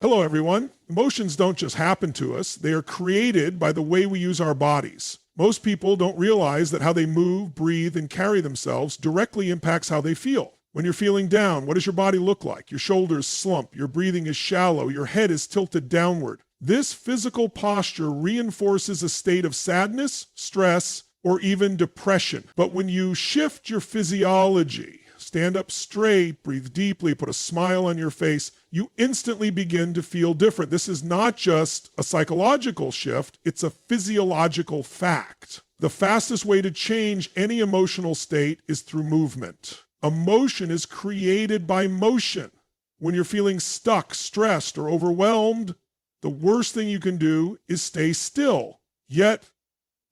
Hello, everyone. Emotions don't just happen to us. They are created by the way we use our bodies. Most people don't realize that how they move, breathe, and carry themselves directly impacts how they feel. When you're feeling down, what does your body look like? Your shoulders slump, your breathing is shallow, your head is tilted downward. This physical posture reinforces a state of sadness, stress, or even depression. But when you shift your physiology, stand up straight, breathe deeply, put a smile on your face, you instantly begin to feel different. This is not just a psychological shift, it's a physiological fact. The fastest way to change any emotional state is through movement. Emotion is created by motion. When you're feeling stuck, stressed, or overwhelmed, the worst thing you can do is stay still. Yet,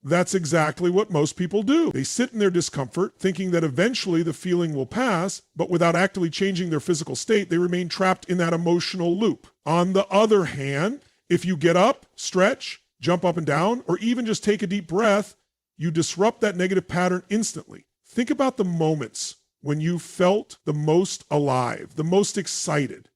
that's exactly what most people do. They sit in their discomfort, thinking that eventually the feeling will pass, but without actively changing their physical state, they remain trapped in that emotional loop. On the other hand, if you get up, stretch, jump up and down, or even just take a deep breath, you disrupt that negative pattern instantly. Think about the moments when you felt the most alive, the most excited.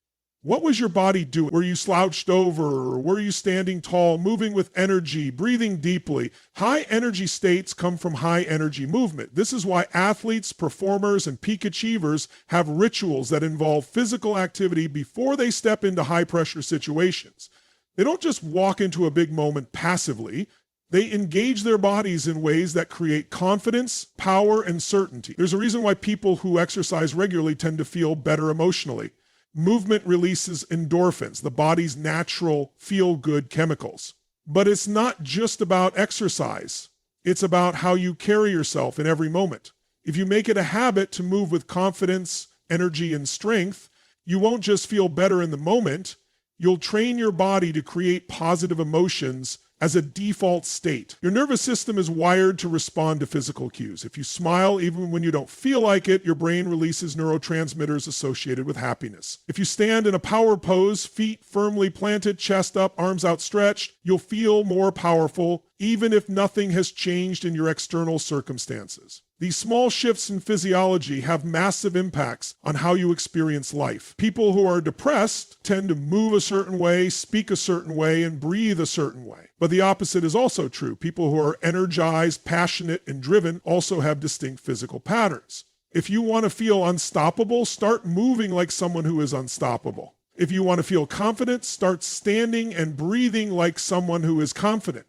What was your body doing? Were you slouched over, or were you standing tall, moving with energy, breathing deeply? High energy states come from high energy movement. This is why athletes, performers, and peak achievers have rituals that involve physical activity before they step into high pressure situations. They don't just walk into a big moment passively. They engage their bodies in ways that create confidence, power, and certainty. There's a reason why people who exercise regularly tend to feel better emotionally. Movement releases endorphins, the body's natural feel-good chemicals. But it's not just about exercise. It's about how you carry yourself in every moment. If you make it a habit to move with confidence, energy, and strength, you won't just feel better in the moment. You'll train your body to create positive emotions as a default state. Your nervous system is wired to respond to physical cues. If you smile, even when you don't feel like it, your brain releases neurotransmitters associated with happiness. If you stand in a power pose, feet firmly planted, chest up, arms outstretched, you'll feel more powerful, even if nothing has changed in your external circumstances. These small shifts in physiology have massive impacts on how you experience life. People who are depressed tend to move a certain way, speak a certain way, and breathe a certain way. But the opposite is also true. People who are energized, passionate, and driven also have distinct physical patterns. If you want to feel unstoppable, start moving like someone who is unstoppable. If you want to feel confident, start standing and breathing like someone who is confident.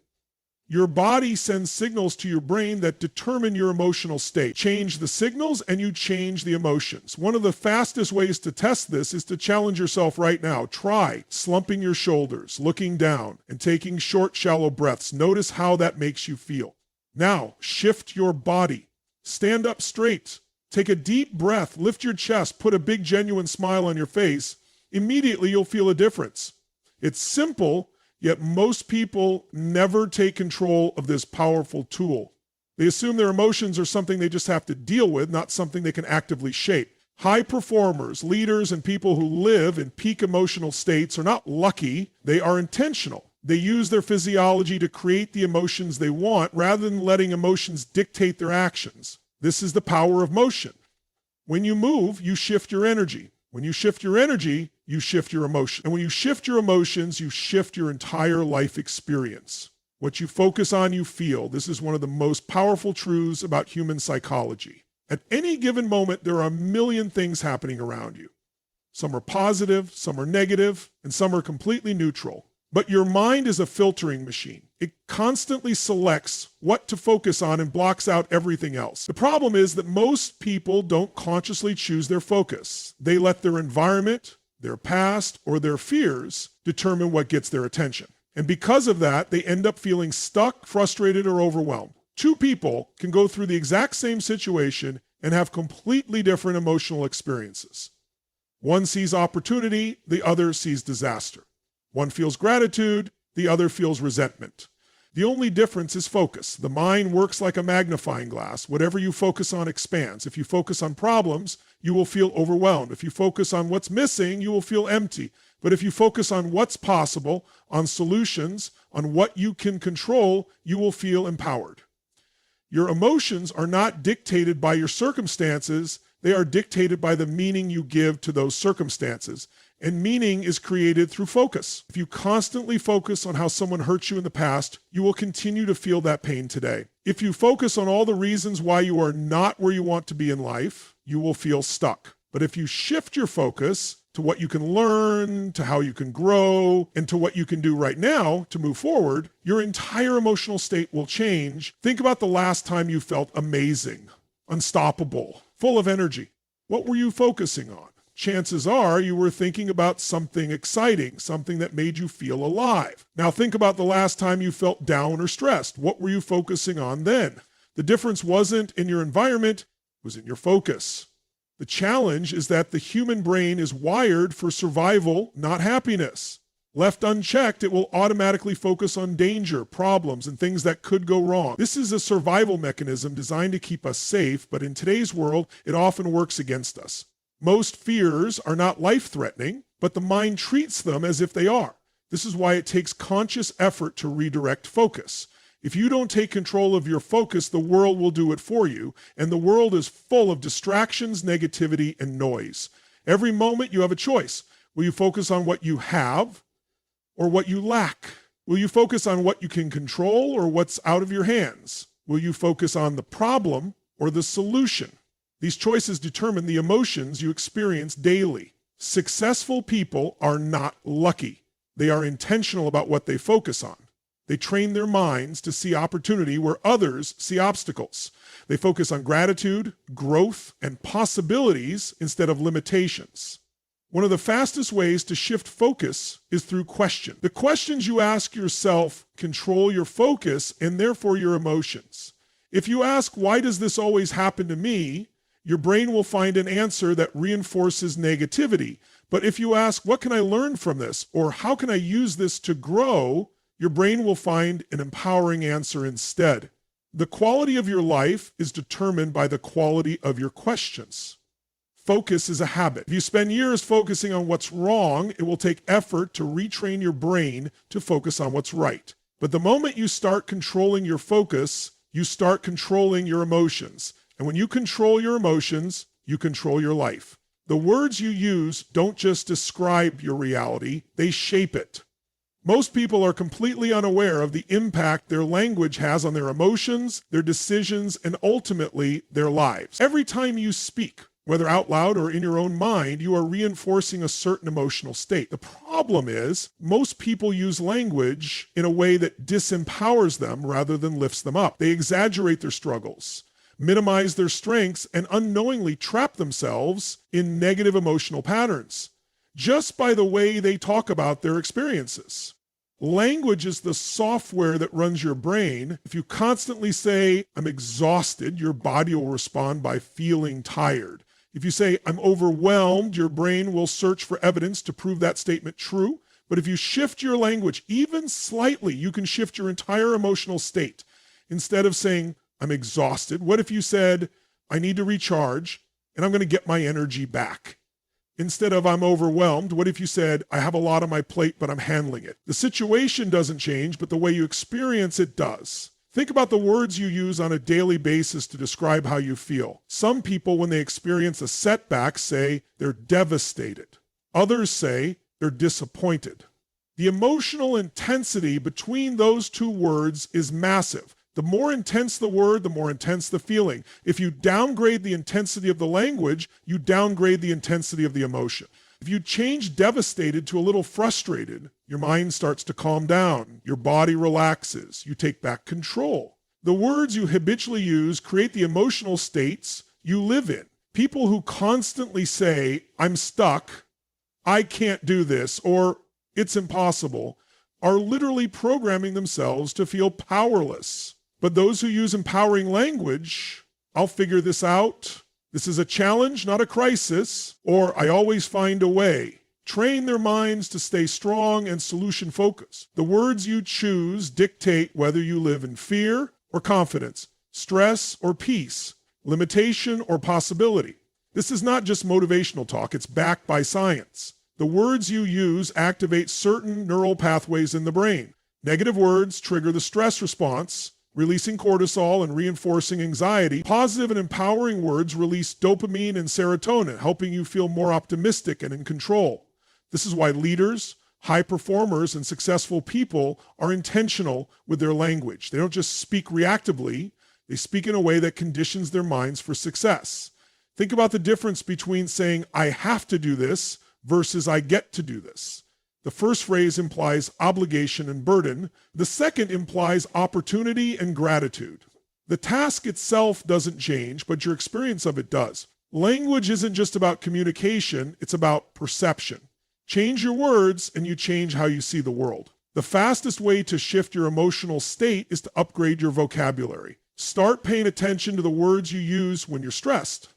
Your body sends signals to your brain that determine your emotional state. Change the signals and you change the emotions. One of the fastest ways to test this is to challenge yourself right now. Try slumping your shoulders, looking down, and taking short, shallow breaths. Notice how that makes you feel. Now, shift your body. Stand up straight. Take a deep breath, lift your chest, put a big, genuine smile on your face. Immediately, you'll feel a difference. It's simple, yet most people never take control of this powerful tool. They assume their emotions are something they just have to deal with, not something they can actively shape. High performers, leaders, and people who live in peak emotional states are not lucky, they are intentional. They use their physiology to create the emotions they want rather than letting emotions dictate their actions. This is the power of motion. When you move, you shift your energy. When you shift your energy, you shift your emotion. And when you shift your emotions, you shift your entire life experience. What you focus on, you feel. This is one of the most powerful truths about human psychology. At any given moment, there are a million things happening around you. Some are positive, some are negative, and some are completely neutral. But your mind is a filtering machine. It constantly selects what to focus on and blocks out everything else. The problem is that most people don't consciously choose their focus. They let their environment, their past, or their fears determine what gets their attention. And because of that, they end up feeling stuck, frustrated, or overwhelmed. Two people can go through the exact same situation and have completely different emotional experiences. One sees opportunity, the other sees disaster. One feels gratitude, the other feels resentment. The only difference is focus. The mind works like a magnifying glass. Whatever you focus on expands. If you focus on problems, you will feel overwhelmed. If you focus on what's missing, you will feel empty. But if you focus on what's possible, on solutions, on what you can control, you will feel empowered. Your emotions are not dictated by your circumstances. They are dictated by the meaning you give to those circumstances. And meaning is created through focus. If you constantly focus on how someone hurt you in the past, you will continue to feel that pain today. If you focus on all the reasons why you are not where you want to be in life, you will feel stuck. But if you shift your focus to what you can learn, to how you can grow, and to what you can do right now to move forward, your entire emotional state will change. Think about the last time you felt amazing, unstoppable, full of energy. What were you focusing on? Chances are you were thinking about something exciting, something that made you feel alive. Now think about the last time you felt down or stressed. What were you focusing on then? The difference wasn't in your environment, it was in your focus. The challenge is that the human brain is wired for survival, not happiness. Left unchecked, it will automatically focus on danger, problems, and things that could go wrong. This is a survival mechanism designed to keep us safe, but in today's world, it often works against us. Most fears are not life-threatening, but the mind treats them as if they are. This is why it takes conscious effort to redirect focus. If you don't take control of your focus, the world will do it for you, and the world is full of distractions, negativity, and noise. Every moment you have a choice. Will you focus on what you have or what you lack? Will you focus on what you can control or what's out of your hands? Will you focus on the problem or the solution? These choices determine the emotions you experience daily. Successful people are not lucky. They are intentional about what they focus on. They train their minds to see opportunity where others see obstacles. They focus on gratitude, growth, and possibilities instead of limitations. One of the fastest ways to shift focus is through question. The questions you ask yourself control your focus and therefore your emotions. If you ask, why does this always happen to me? Your brain will find an answer that reinforces negativity. But if you ask, what can I learn from this? Or how can I use this to grow? Your brain will find an empowering answer instead. The quality of your life is determined by the quality of your questions. Focus is a habit. If you spend years focusing on what's wrong, it will take effort to retrain your brain to focus on what's right. But the moment you start controlling your focus, you start controlling your emotions. And when you control your emotions, you control your life. The words you use don't just describe your reality, they shape it. Most people are completely unaware of the impact their language has on their emotions, their decisions, and ultimately their lives. Every time you speak, whether out loud or in your own mind, you are reinforcing a certain emotional state. The problem is, most people use language in a way that disempowers them rather than lifts them up. They exaggerate their struggles, minimize their strengths, and unknowingly trap themselves in negative emotional patterns just by the way they talk about their experiences. Language is the software that runs your brain. If you constantly say, I'm exhausted, your body will respond by feeling tired. If you say, I'm overwhelmed, your brain will search for evidence to prove that statement true. But if you shift your language even slightly, you can shift your entire emotional state. Instead of saying, I'm exhausted, what if you said, I need to recharge and I'm going to get my energy back? Instead of I'm overwhelmed, what if you said, I have a lot on my plate, but I'm handling it? The situation doesn't change, but the way you experience it does. Think about the words you use on a daily basis to describe how you feel. Some people, when they experience a setback, say they're devastated. Others say they're disappointed. The emotional intensity between those two words is massive. The more intense the word, the more intense the feeling. If you downgrade the intensity of the language, you downgrade the intensity of the emotion. If you change devastated to a little frustrated, your mind starts to calm down, your body relaxes, you take back control. The words you habitually use create the emotional states you live in. People who constantly say, I'm stuck, I can't do this, or it's impossible, are literally programming themselves to feel powerless. But those who use empowering language, I'll figure this out, this is a challenge, not a crisis, or I always find a way, train their minds to stay strong and solution focused. The words you choose dictate whether you live in fear or confidence, stress or peace, limitation or possibility. This is not just motivational talk, it's backed by science. The words you use activate certain neural pathways in the brain. Negative words trigger the stress response, releasing cortisol and reinforcing anxiety. Positive and empowering words release dopamine and serotonin, helping you feel more optimistic and in control. This is why leaders, high performers, and successful people are intentional with their language. They don't just speak reactively, they speak in a way that conditions their minds for success. Think about the difference between saying, I have to do this, versus I get to do this. The first phrase implies obligation and burden. The second implies opportunity and gratitude. The task itself doesn't change, but your experience of it does. Language isn't just about communication, it's about perception. Change your words and you change how you see the world. The fastest way to shift your emotional state is to upgrade your vocabulary. Start paying attention to the words you use when you're stressed,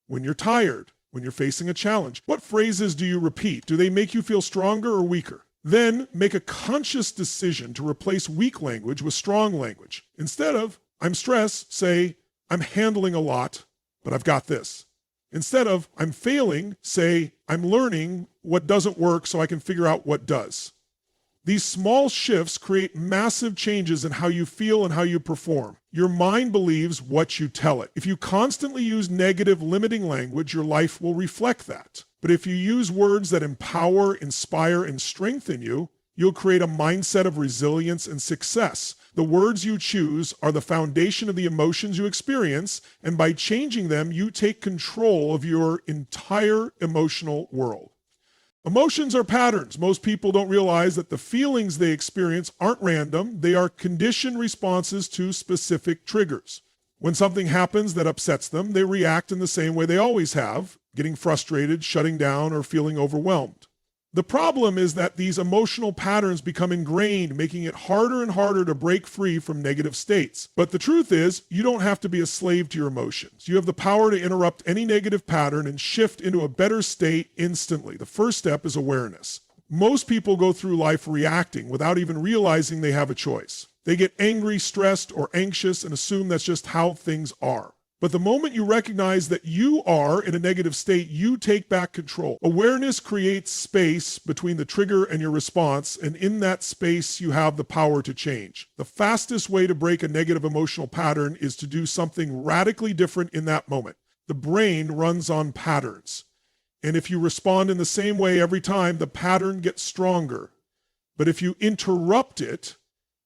when you're tired, when you're facing a challenge. What phrases do you repeat? Do they make you feel stronger or weaker? Then make a conscious decision to replace weak language with strong language. Instead of, I'm stressed, say, I'm handling a lot, but I've got this. Instead of, I'm failing, say, I'm learning what doesn't work so I can figure out what does. These small shifts create massive changes in how you feel and how you perform. Your mind believes what you tell it. If you constantly use negative, limiting language, your life will reflect that. But if you use words that empower, inspire, and strengthen you, you'll create a mindset of resilience and success. The words you choose are the foundation of the emotions you experience, and by changing them, you take control of your entire emotional world. Emotions are patterns. Most people don't realize that the feelings they experience aren't random. They are conditioned responses to specific triggers. When something happens that upsets them, they react in the same way they always have, getting frustrated, shutting down, or feeling overwhelmed. The problem is that these emotional patterns become ingrained, making it harder and harder to break free from negative states. But the truth is, you don't have to be a slave to your emotions. You have the power to interrupt any negative pattern and shift into a better state instantly. The first step is awareness. Most people go through life reacting without even realizing they have a choice. They get angry, stressed, or anxious and assume that's just how things are. But the moment you recognize that you are in a negative state, you take back control. Awareness creates space between the trigger and your response, and in that space, you have the power to change. The fastest way to break a negative emotional pattern is to do something radically different in that moment. The brain runs on patterns. And if you respond in the same way every time, the pattern gets stronger. But if you interrupt it,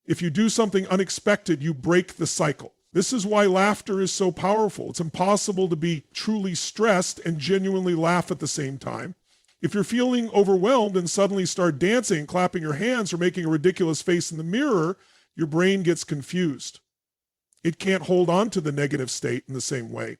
if you do something unexpected, you break the cycle. This is why laughter is so powerful. It's impossible to be truly stressed and genuinely laugh at the same time. If you're feeling overwhelmed and suddenly start dancing, clapping your hands, or making a ridiculous face in the mirror, your brain gets confused. It can't hold on to the negative state in the same way.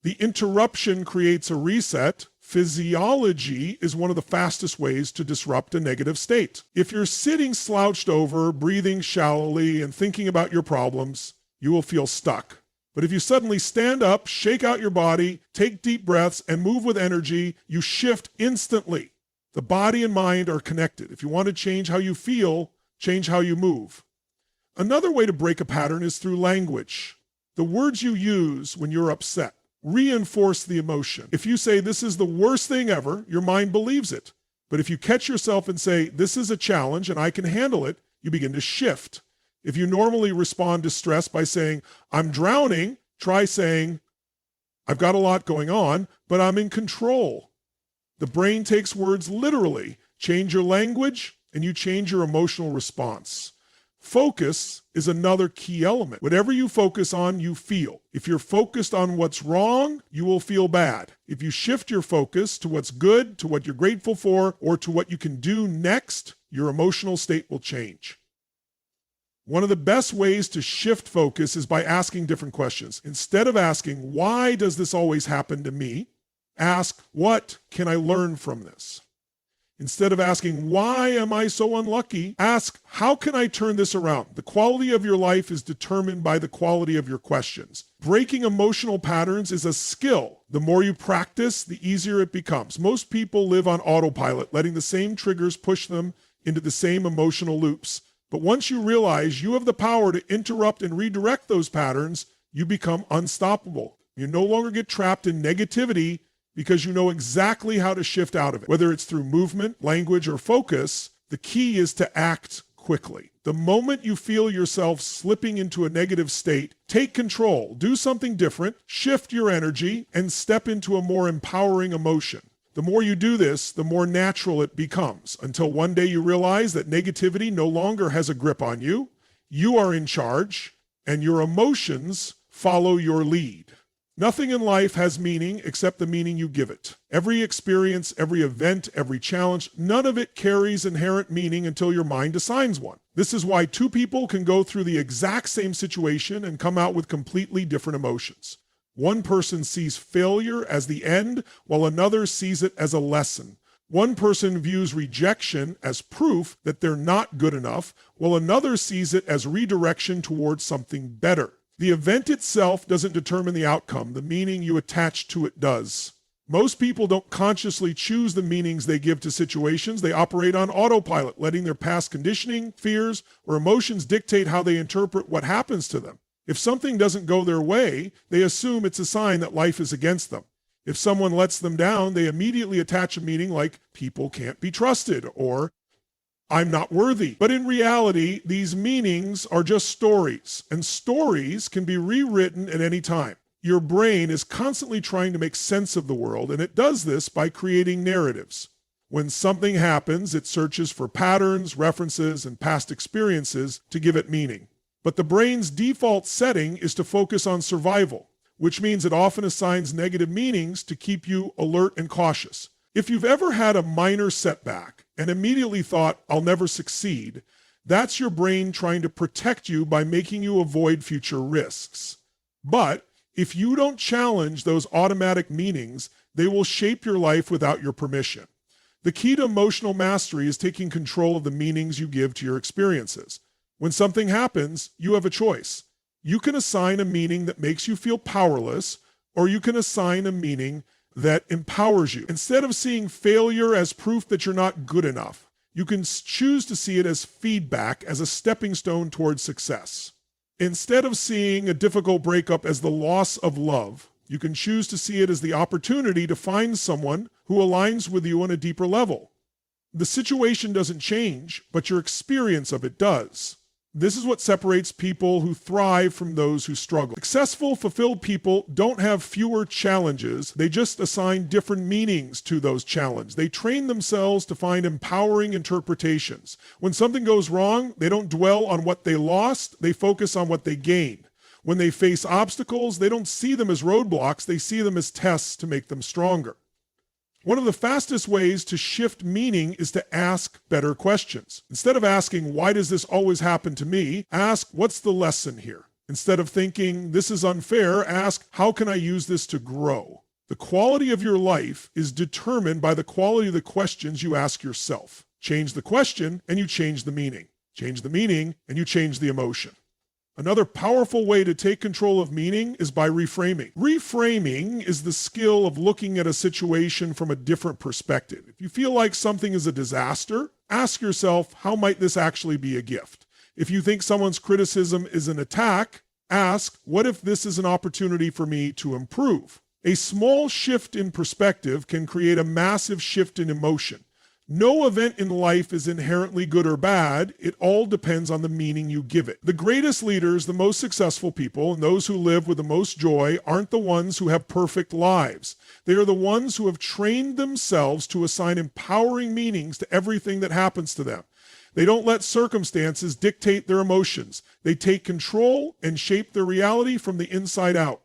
The interruption creates a reset. Physiology is one of the fastest ways to disrupt a negative state. If you're sitting slouched over, breathing shallowly, and thinking about your problems, you will feel stuck. But if you suddenly stand up, shake out your body, take deep breaths, and move with energy, you shift instantly. The body and mind are connected. If you want to change how you feel, change how you move. Another way to break a pattern is through language. The words you use when you're upset reinforce the emotion. If you say, this is the worst thing ever, your mind believes it. But if you catch yourself and say, this is a challenge and I can handle it, you begin to shift. If you normally respond to stress by saying, I'm drowning, try saying, I've got a lot going on, but I'm in control. The brain takes words literally. Change your language, and you change your emotional response. Focus is another key element. Whatever you focus on, you feel. If you're focused on what's wrong, you will feel bad. If you shift your focus to what's good, to what you're grateful for, or to what you can do next, your emotional state will change. One of the best ways to shift focus is by asking different questions. Instead of asking, why does this always happen to me? Ask, what can I learn from this? Instead of asking, why am I so unlucky? Ask, how can I turn this around? The quality of your life is determined by the quality of your questions. Breaking emotional patterns is a skill. The more you practice, the easier it becomes. Most people live on autopilot, letting the same triggers push them into the same emotional loops. But once you realize you have the power to interrupt and redirect those patterns, you become unstoppable. You no longer get trapped in negativity because you know exactly how to shift out of it. Whether it's through movement, language, or focus, the key is to act quickly. The moment you feel yourself slipping into a negative state, take control, do something different, shift your energy, and step into a more empowering emotion. The more you do this, the more natural it becomes, until one day you realize that negativity no longer has a grip on you. You are in charge, and your emotions follow your lead. Nothing in life has meaning except the meaning you give it. Every experience, every event, every challenge, none of it carries inherent meaning until your mind assigns one. This is why two people can go through the exact same situation and come out with completely different emotions. One person sees failure as the end, while another sees it as a lesson. One person views rejection as proof that they're not good enough, while another sees it as redirection towards something better. The event itself doesn't determine the outcome. The meaning you attach to it does. Most people don't consciously choose the meanings they give to situations. They operate on autopilot, letting their past conditioning, fears, or emotions dictate how they interpret what happens to them. If something doesn't go their way, they assume it's a sign that life is against them. If someone lets them down, they immediately attach a meaning like, people can't be trusted, or I'm not worthy. But in reality, these meanings are just stories, and stories can be rewritten at any time. Your brain is constantly trying to make sense of the world, and it does this by creating narratives. When something happens, it searches for patterns, references, and past experiences to give it meaning. But the brain's default setting is to focus on survival, which means it often assigns negative meanings to keep you alert and cautious. If you've ever had a minor setback and immediately thought, I'll never succeed, that's your brain trying to protect you by making you avoid future risks. But if you don't challenge those automatic meanings, they will shape your life without your permission. The key to emotional mastery is taking control of the meanings you give to your experiences. When something happens, you have a choice. You can assign a meaning that makes you feel powerless, or you can assign a meaning that empowers you. Instead of seeing failure as proof that you're not good enough, you can choose to see it as feedback, as a stepping stone towards success. Instead of seeing a difficult breakup as the loss of love, you can choose to see it as the opportunity to find someone who aligns with you on a deeper level. The situation doesn't change, but your experience of it does. This is what separates people who thrive from those who struggle. Successful, fulfilled people don't have fewer challenges. They just assign different meanings to those challenges. They train themselves to find empowering interpretations. When something goes wrong, they don't dwell on what they lost. They focus on what they gained. When they face obstacles, they don't see them as roadblocks. They see them as tests to make them stronger. One of the fastest ways to shift meaning is to ask better questions. Instead of asking, why does this always happen to me? Ask, what's the lesson here? Instead of thinking, this is unfair, ask, how can I use this to grow? The quality of your life is determined by the quality of the questions you ask yourself. Change the question and you change the meaning. Change the meaning and you change the emotion. Another powerful way to take control of meaning is by reframing. Reframing is the skill of looking at a situation from a different perspective. If you feel like something is a disaster, ask yourself, how might this actually be a gift? If you think someone's criticism is an attack, ask, what if this is an opportunity for me to improve? A small shift in perspective can create a massive shift in emotion. No event in life is inherently good or bad. It all depends on the meaning you give it. The greatest leaders, the most successful people, and those who live with the most joy aren't the ones who have perfect lives. They are the ones who have trained themselves to assign empowering meanings to everything that happens to them. They don't let circumstances dictate their emotions. They take control and shape their reality from the inside out.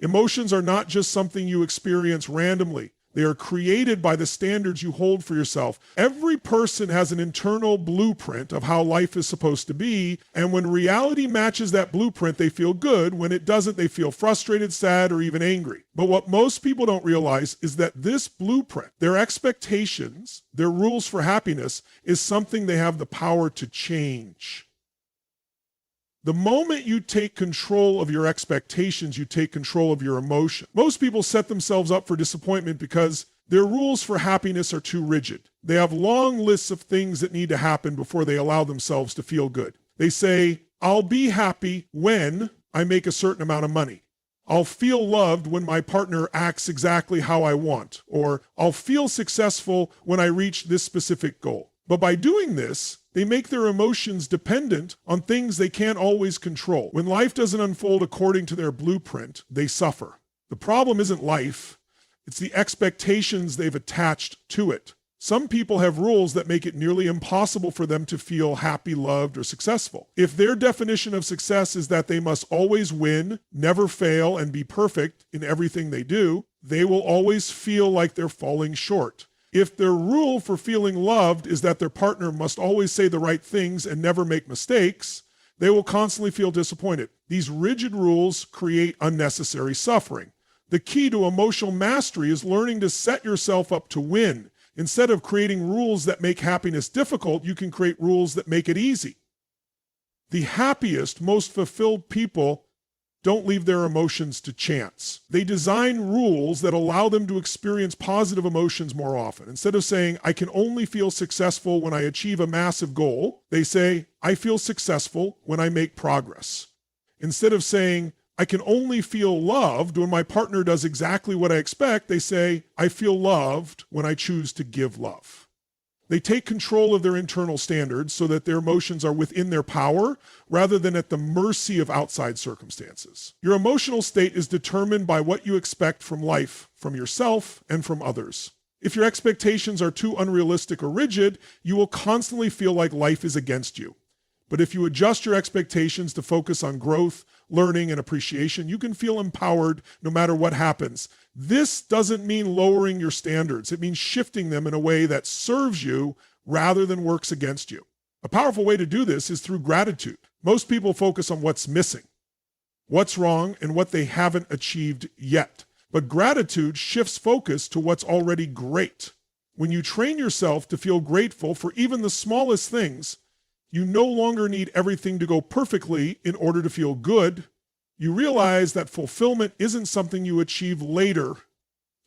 Emotions are not just something you experience randomly. They are created by the standards you hold for yourself. Every person has an internal blueprint of how life is supposed to be, and when reality matches that blueprint, they feel good. When it doesn't, they feel frustrated, sad, or even angry. But what most people don't realize is that this blueprint, their expectations, their rules for happiness, is something they have the power to change. The moment you take control of your expectations, you take control of your emotion. Most people set themselves up for disappointment because their rules for happiness are too rigid. They have long lists of things that need to happen before they allow themselves to feel good. They say, I'll be happy when I make a certain amount of money. I'll feel loved when my partner acts exactly how I want. Or I'll feel successful when I reach this specific goal. But by doing this, they make their emotions dependent on things they can't always control. When life doesn't unfold according to their blueprint, they suffer. The problem isn't life, It's the expectations they've attached to it. Some people have rules that make it nearly impossible for them to feel happy, loved, or successful. If their definition of success is that they must always win, never fail, and be perfect in everything they do, they will always feel like they're falling short. If their rule for feeling loved is that their partner must always say the right things and never make mistakes, they will constantly feel disappointed. These rigid rules create unnecessary suffering. The key to emotional mastery is learning to set yourself up to win. Instead of creating rules that make happiness difficult, you can create rules that make it easy. The happiest, most fulfilled people don't leave their emotions to chance. They design rules that allow them to experience positive emotions more often. Instead of saying, I can only feel successful when I achieve a massive goal, they say, I feel successful when I make progress. Instead of saying, I can only feel loved when my partner does exactly what I expect, they say, I feel loved when I choose to give love. They take control of their internal standards so that their emotions are within their power rather than at the mercy of outside circumstances. Your emotional state is determined by what you expect from life, from yourself, and from others. If your expectations are too unrealistic or rigid, you will constantly feel like life is against you. But if you adjust your expectations to focus on growth, learning, and appreciation, you can feel empowered no matter what happens. This doesn't mean lowering your standards. It means shifting them in a way that serves you rather than works against you. A powerful way to do this is through gratitude. Most people focus on what's missing, what's wrong, and what they haven't achieved yet. But gratitude shifts focus to what's already great. When you train yourself to feel grateful for even the smallest things, you no longer need everything to go perfectly in order to feel good. You realize that fulfillment isn't something you achieve later.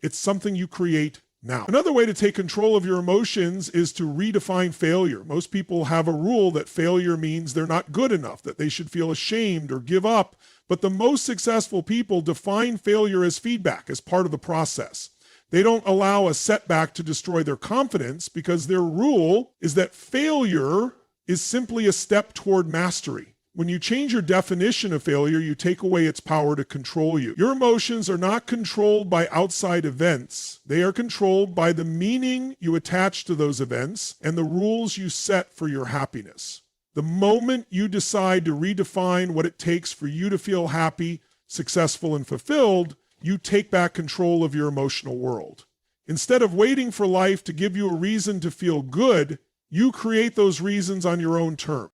It's something you create now. Another way to take control of your emotions is to redefine failure. Most people have a rule that failure means they're not good enough, that they should feel ashamed or give up. But the most successful people define failure as feedback, as part of the process. They don't allow a setback to destroy their confidence because their rule is that failure is simply a step toward mastery. When you change your definition of failure, you take away its power to control you. Your emotions are not controlled by outside events. They are controlled by the meaning you attach to those events and the rules you set for your happiness. The moment you decide to redefine what it takes for you to feel happy, successful, and fulfilled, you take back control of your emotional world. Instead of waiting for life to give you a reason to feel good, you create those reasons on your own terms.